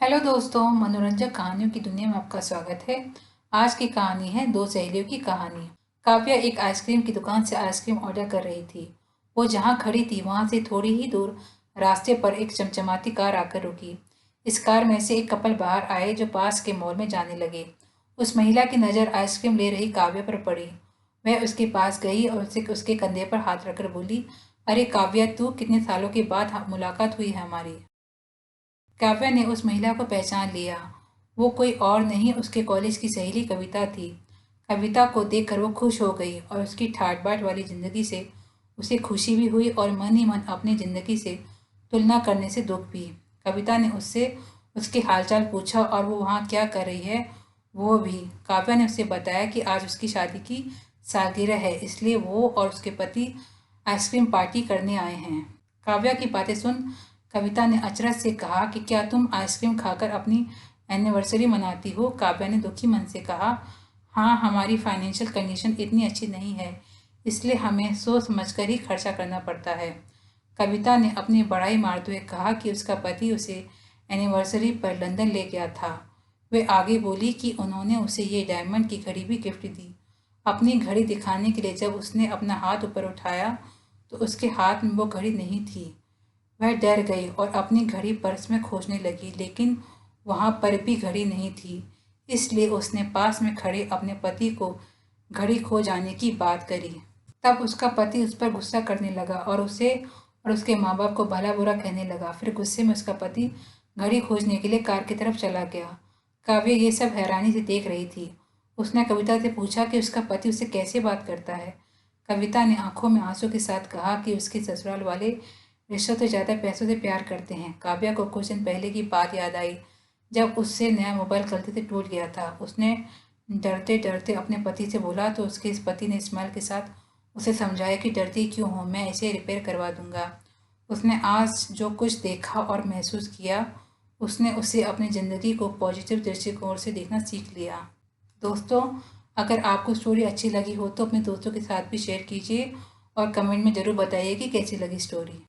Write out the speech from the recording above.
Hello दोस्तों, मनोरंजक कहानियों की दुनिया में आपका स्वागत है। आज की कहानी है दो सहेलियों की कहानी। काव्या एक आइसक्रीम की दुकान से आइसक्रीम ऑर्डर कर रही थी। वो जहाँ खड़ी थी वहां से थोड़ी ही दूर रास्ते पर एक चमचमाती कार आकर रुकी। इस कार में से एक कपल बाहर आए जो पास के मॉल में जाने लगे। उस महिला की नज़र आइसक्रीम ले रही काव्या पर पड़ी। वह उसके पास गई और उसे उसके कंधे पर हाथ रखकर बोली, अरे काव्या, तू कितने सालों के बाद मुलाकात हुई है हमारी। काव्या ने उस महिला को पहचान लिया। वो कोई और नहीं, उसके कॉलेज की सहेली कविता थी। कविता को देखकर वो खुश हो गई और उसकी ठाट बाट वाली जिंदगी से उसे खुशी भी हुई और मन ही मन अपनी जिंदगी से तुलना करने से दुख भी। कविता ने उससे उसके हालचाल पूछा और वो वहाँ क्या कर रही है वो भी। काव्या ने उसे बताया कि आज उसकी शादी की सालगिरह है, इसलिए वो और उसके पति आइसक्रीम पार्टी करने आए हैं। काव्या की बातें सुन कविता ने अचरज से कहा कि क्या तुम आइसक्रीम खाकर अपनी एनिवर्सरी मनाती हो। काव्या ने दुखी मन से कहा, हाँ, हमारी फाइनेंशियल कंडीशन इतनी अच्छी नहीं है, इसलिए हमें सोच समझकर ही खर्चा करना पड़ता है। कविता ने अपनी बड़ाई मारते हुए कहा कि उसका पति उसे एनिवर्सरी पर लंदन ले गया था। वे आगे बोली कि उन्होंने उसे ये डायमंड की घड़ी भी गिफ्ट दी। अपनी घड़ी दिखाने के लिए जब उसने अपना हाथ ऊपर उठाया तो उसके हाथ में वो घड़ी नहीं थी। वह डर गई और अपनी घड़ी पर्स में खोजने लगी, लेकिन वहां पर भी घड़ी नहीं थी। इसलिए उसने पास में खड़े अपने पति को घड़ी खो जाने की बात करी। तब उसका पति उस पर गुस्सा करने लगा और उसे और उसके माँ बाप को भला बुरा कहने लगा। फिर गुस्से में उसका पति घड़ी खोजने के लिए कार की तरफ चला गया। काव्य ये सब हैरानी से देख रही थी। उसने कविता से पूछा कि उसका पति उससे कैसे बात करता है। कविता ने आंखों में आंसू के साथ कहा कि उसके ससुराल वाले रिश्तों से ज़्यादा पैसों से प्यार करते हैं। काव्या को कुछ दिन पहले की बात याद आई, जब उससे नया मोबाइल गलती से टूट गया था। उसने डरते डरते अपने पति से बोला तो उसके इस पति ने स्माइल के साथ उसे समझाया कि डरती क्यों हो, मैं इसे रिपेयर करवा दूंगा। उसने आज जो कुछ देखा और महसूस किया, उसने उसे अपनी ज़िंदगी को पॉजिटिव दृष्टिकोण से देखना सीख लिया। दोस्तों, अगर आपको स्टोरी अच्छी लगी हो तो अपने दोस्तों के साथ भी शेयर कीजिए और कमेंट में ज़रूर बताइए कि कैसी लगी स्टोरी।